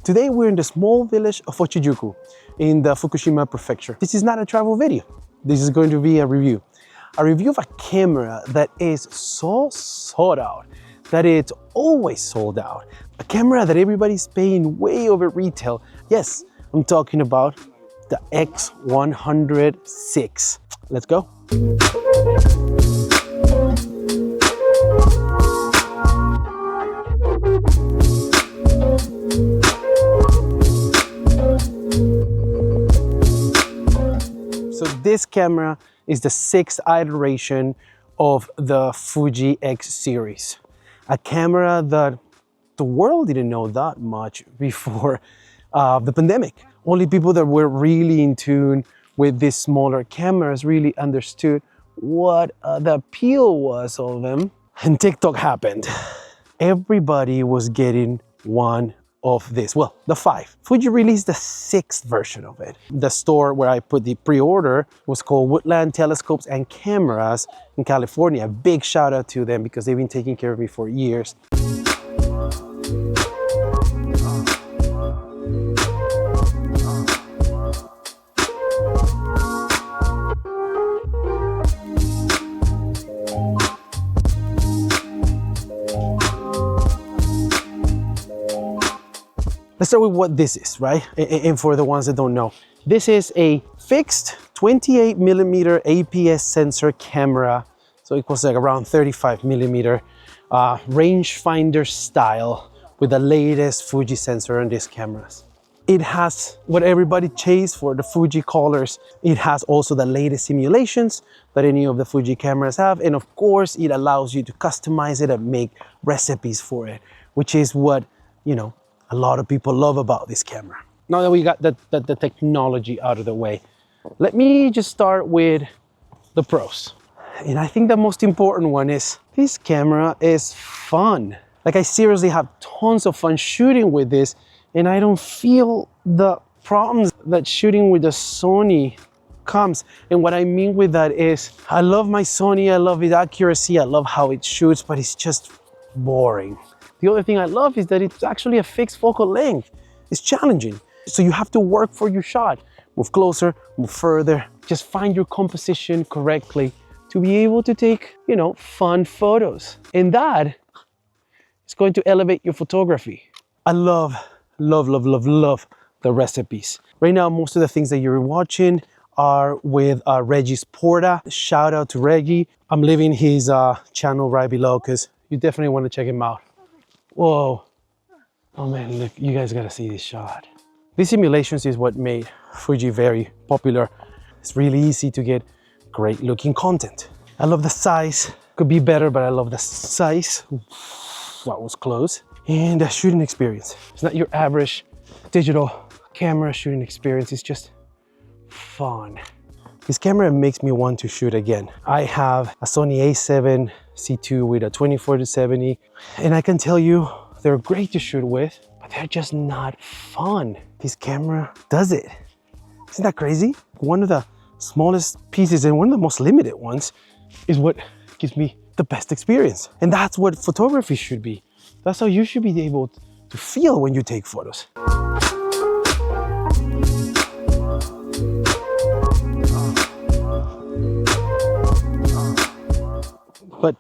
Today we're in the small village of Ochijuku in the Fukushima prefecture. This is not a travel video. This is going to be a review. A review of a camera that is so sought out that it's always sold out. A camera that everybody's paying way over retail. Yes, I'm talking about the X100VI. Let's go. So this camera is the 6th iteration of the Fuji X series. A camera that the world didn't know that much before the pandemic. Only people that were really in tune with these smaller cameras really understood what the appeal was of them. And TikTok happened. Everybody was getting one of this. Well, the 5. Fuji released the 6th version of it. The store where I put the pre-order was called Woodland Telescopes and Cameras in California. A big shout out to them because they've been taking care of me for years. Let's start with what this is, right? And for the ones that don't know, this is a fixed 28mm APS sensor camera. So it was like around 35mm rangefinder style with the latest Fuji sensor on these cameras. It has what everybody chased for, the Fuji colors. It has also the latest simulations that any of the Fuji cameras have. And of course, it allows you to customize it and make recipes for it, which is what, you know, a lot of people love about this camera. Now that we got the technology out of the way, let me just start with the pros. And I think the most important one is this camera is fun. Like, I seriously have tons of fun shooting with this, and I don't feel the problems that shooting with the Sony comes. And what I mean with that is, I love my Sony, I love its accuracy, I love how it shoots, but it's just boring. The other thing I love is that it's actually a fixed focal length. It's challenging. So you have to work for your shot. Move closer, move further. Just find your composition correctly to be able to take, you know, fun photos. And that is going to elevate your photography. I love the recipes. Right now, most of the things that you're watching are with Reggie's Porta. Shout out to Reggie. I'm leaving his channel right below because you definitely want to check him out. Whoa, oh man, look, you guys gotta see this shot. These simulations is what made Fuji very popular. It's really easy to get great looking content. I love the size, could be better, but I love the size. That was close. And the shooting experience. It's not your average digital camera shooting experience, it's just fun. This camera makes me want to shoot again. I have a Sony A7 C2 with a 24-70, and I can tell you they're great to shoot with, but they're just not fun. This camera does it. Isn't that crazy? One of the smallest pieces and one of the most limited ones is what gives me the best experience. And that's what photography should be. That's how you should be able to feel when you take photos. But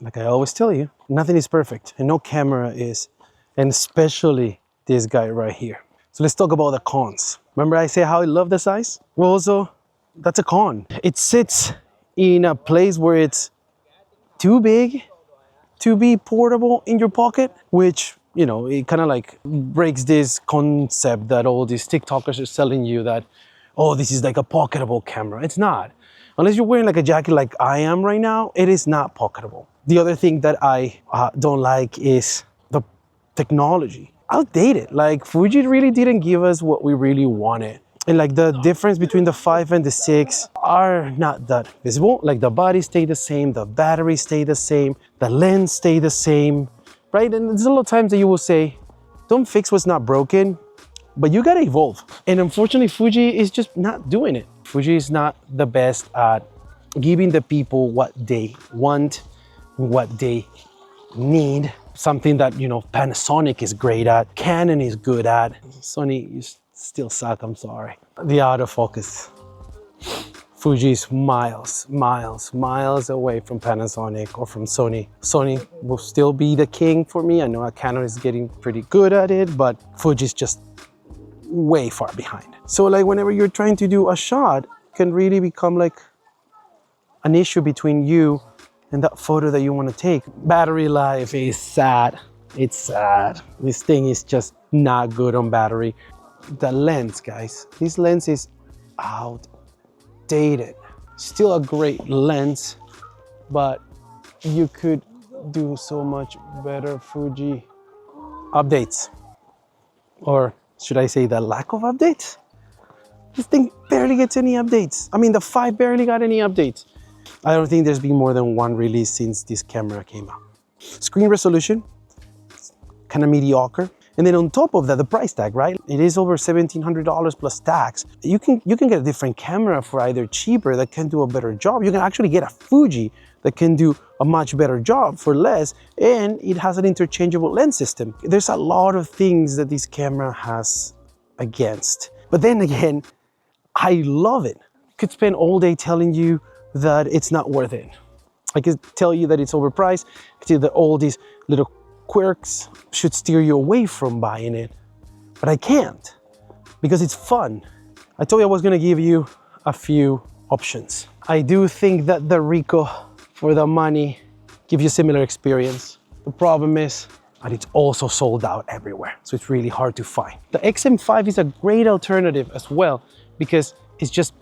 like I always tell you, nothing is perfect and no camera is, and especially this guy right here. So let's talk about the cons. Remember I say how I love the size? Well, also, that's a con. It sits in a place where it's too big to be portable in your pocket, which, you know, it kind of like breaks this concept that all these TikTokers are selling you that, oh, this is like a pocketable camera. It's not. Unless you're wearing like a jacket like I am right now, it is not pocketable. The other thing that I don't like is the technology. Outdated. Like, Fuji really didn't give us what we really wanted. And like the difference between the 5 and the 6 are not that visible. Like the body stay the same, the battery stay the same, the lens stay the same, right? And there's a lot of times that you will say, don't fix what's not broken, but you gotta evolve. And unfortunately, Fuji is just not doing it. Fuji is not the best at giving the people what they want, what they need, something that, you know, Panasonic is great at, Canon is good at. Sony, you still suck, I'm sorry. The autofocus. Fuji's miles away from Panasonic or from Sony. Sony will still be the king for me. I know Canon is getting pretty good at it, but Fuji's just way far behind. So like whenever you're trying to do a shot, it can really become like an issue between you and that photo that you want to take. Battery life is sad. It's sad. This thing is just not good on battery. The lens, guys, this lens is outdated. Still a great lens, but you could do so much better. Fuji updates, or should I say the lack of updates? This thing barely gets any updates. I mean, the 5 barely got any updates. I don't think there's been more than one release since this camera came out. Screen resolution, kind of mediocre. And then on top of that, the price tag, right? It is over $1,700 plus tax. You can get a different camera for either cheaper that can do a better job. You can actually get a Fuji that can do a much better job for less, and it has an interchangeable lens system. There's a lot of things that this camera has against. But then again, I love it. I could spend all day telling you that it's not worth it. I could tell you that it's overpriced. I could tell you that all these little quirks should steer you away from buying it, but I can't because it's fun. I told you I was gonna give you a few options. I do think that the Ricoh for the money gives you a similar experience. The problem is that it's also sold out everywhere, so it's really hard to find. The XM5 is a great alternative as well because it's just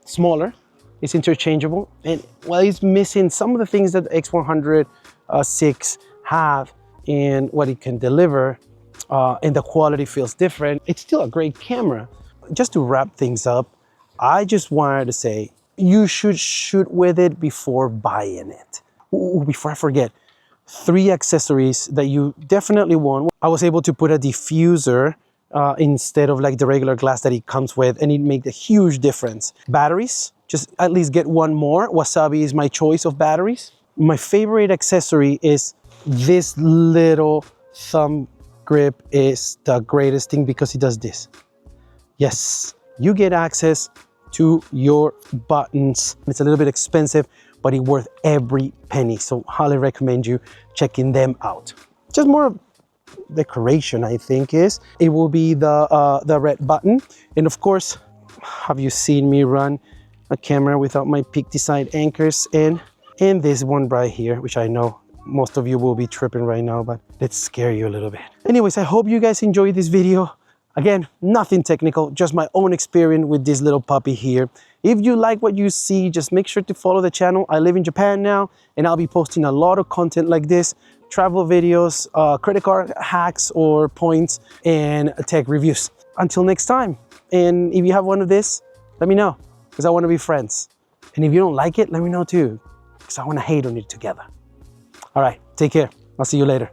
smaller, it's interchangeable, and well, it's missing some of the things that the X100VI have and what it can deliver, and the quality feels different. It's still a great camera. Just to wrap things up, I just wanted to say, you should shoot with it before buying it. Ooh, before I forget, 3 accessories that you definitely want. I was able to put a diffuser instead of like the regular glass that it comes with, and it made a huge difference. Batteries, just at least get 1 more. Wasabi is my choice of batteries. My favorite accessory is this little thumb grip. Is the greatest thing because it does this. Yes, you get access to your buttons. It's a little bit expensive, but it's worth every penny. So highly recommend you checking them out. Just more decoration, I think is. It will be the red button. And of course, have you seen me run a camera without my peak design anchors and this one right here, which I know most of you will be tripping right now, but let's scare you a little bit. Anyways, I hope you guys enjoyed this video. Again, nothing technical, just my own experience with this little puppy here. If you like what you see, just make sure to follow the channel. I live in Japan now, and I'll be posting a lot of content like this, travel videos, credit card hacks or points, and tech reviews. Until next time, and if you have one of this, let me know, because I want to be friends. And if you don't like it, let me know too, because I want to hate on it together. All right, take care. I'll see you later.